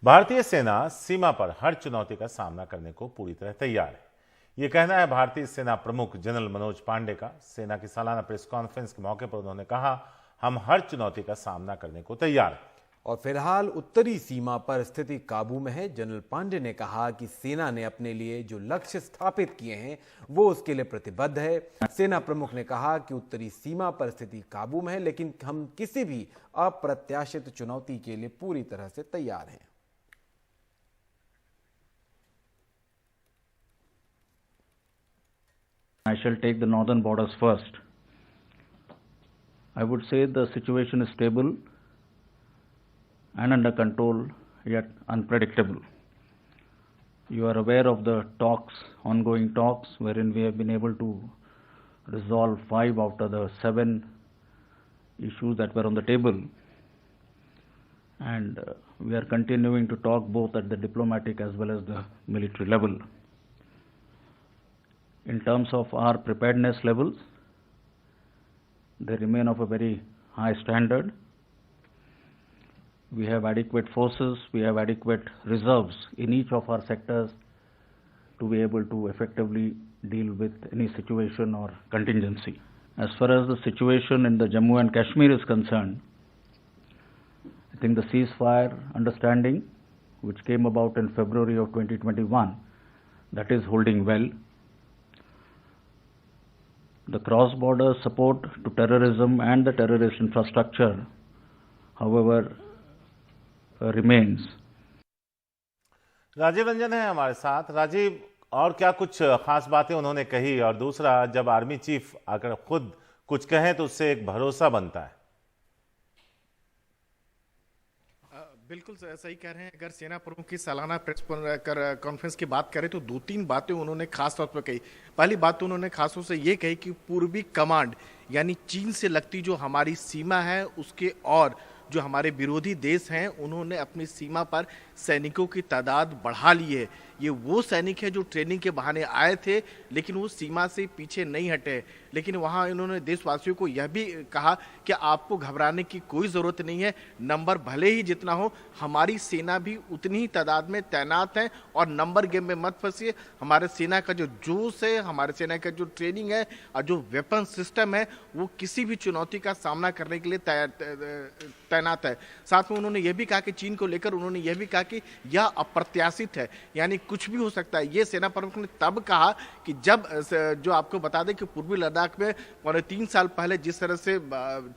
भारतीय सेना सीमा पर हर चुनौती का सामना करने को पूरी तरह तैयार है। ये कहना है भारतीय सेना प्रमुख जनरल मनोज पांडे का। सेना की सालाना प्रेस कॉन्फ्रेंस के मौके पर उन्होंने कहा, हम हर चुनौती का सामना करने को तैयार हैं। और फिलहाल उत्तरी सीमा पर स्थिति काबू में है। जनरल पांडे ने कहा कि सेना ने अपने लिए जो लक्ष्य स्थापित किए हैं वो उसके लिए प्रतिबद्ध है। सेना प्रमुख ने कहा कि उत्तरी सीमा पर स्थिति काबू में है, लेकिन हम किसी भी अप्रत्याशित चुनौती के लिए पूरी तरह से तैयार हैं। I shall take the northern borders first. I would say the situation is stable and under control, yet unpredictable. You are aware of the ongoing talks, wherein we have been able to resolve 5 out of the 7 issues that were on the table. And we are continuing to talk both at the diplomatic as well as the military level. In terms of our preparedness levels, they remain of a very high standard. We have adequate forces, we have adequate reserves in each of our sectors to be able to effectively deal with any situation or contingency. As far as the situation in the Jammu and Kashmir is concerned, I think the ceasefire understanding, which came about in February of 2021, that is holding well. The cross-border support to terrorism and the terrorist infrastructure, however, remains. Rajiv Ranjan है हमारे साथ। राजीव, और क्या कुछ खास बातें उन्होंने कही? और दूसरा, जब आर्मी चीफ आकर खुद कुछ कहें तो उससे एक भरोसा बनता है। बिल्कुल सही कह रहे हैं। अगर सेना प्रमुख की सालाना प्रेस कॉन्फ्रेंस की बात करें तो 2-3 बातें उन्होंने खास तौर पर कही। पहली बात तो उन्होंने खास तौर से ये कही कि पूर्वी कमांड यानी चीन से लगती जो हमारी सीमा है उसके और जो हमारे विरोधी देश हैं उन्होंने अपनी सीमा पर सैनिकों की तादाद बढ़ा ली है। ये वो सैनिक है जो ट्रेनिंग के बहाने आए थे लेकिन वो सीमा से पीछे नहीं हटे। लेकिन वहाँ इन्होंने देशवासियों को यह भी कहा कि आपको घबराने की कोई ज़रूरत नहीं है। नंबर भले ही जितना हो, हमारी सेना भी उतनी ही तादाद में तैनात है और नंबर गेम में मत फंसिए। हमारे सेना का जो जोश है, हमारे सेना का जो ट्रेनिंग है और जो वेपन सिस्टम है वो किसी भी चुनौती का सामना करने के लिए तैनात है। साथ में उन्होंने यह भी कहा कि चीन को लेकर उन्होंने यह भी कहा कि यह अप्रत्याशित है, यानी कुछ भी हो सकता है। ये सेना प्रमुख ने तब कहा कि जब जो आपको बता दें कि पूर्वी लद्दाख में 3 साल पहले जिस तरह से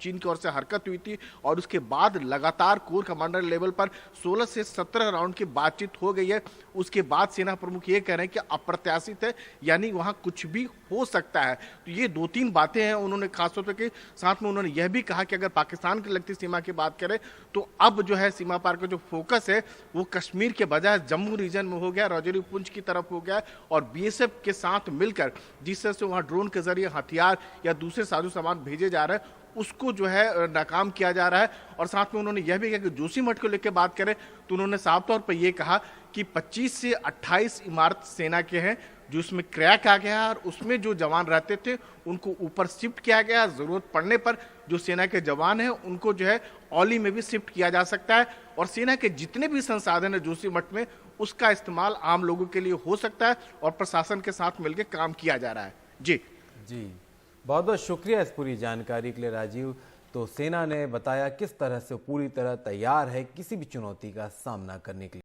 चीन की ओर से हरकत हुई थी और उसके बाद लगातार कोर कमांडर लेवल पर 16 से 17 राउंड की बातचीत हो गई है, उसके बाद सेना प्रमुख ये कह रहे हैं कि अप्रत्याशित है, यानी वहां कुछ भी हो सकता है। तो ये 2-3 बातें हैं उन्होंने खासतौर पर की। साथ में उन्होंने यह भी कहा कि अगर पाकिस्तान की लगती सीमा की बात करें तो अब जो है सीमा पार का जो फोकस है वो कश्मीर के बजाय जम्मू रीजन में हो गया, राजौरी पुंछ की तरफ हो गया और बीएसएफ के साथ मिलकर जिस तरह से वहां ड्रोन के जरिए हथियार या दूसरे साजो सामान भेजे जा रहे हैं उसको जो है नाकाम किया जा रहा है। और साथ में उन्होंने यह भी कहा कि जोशीमठ को लेकर बात करें तो उन्होंने साफ तौर पर यह कहा कि 25 से 28 इमारत सेना के हैं जो उसमें क्रैक आ गया और उसमें जो जवान रहते थे उनको ऊपर शिफ्ट किया गया। जरूरत पड़ने पर जो सेना के जवान हैं उनको जो है औली में भी शिफ्ट किया जा सकता है और सेना के जितने भी संसाधन है जोशीमठ में उसका इस्तेमाल आम लोगों के लिए हो सकता है और प्रशासन के साथ मिलकर काम किया जा रहा है। जी बहुत बहुत शुक्रिया इस पूरी जानकारी के लिए राजीव। तो सेना ने बताया किस तरह से पूरी तरह तैयार है किसी भी चुनौती का सामना करने के लिए।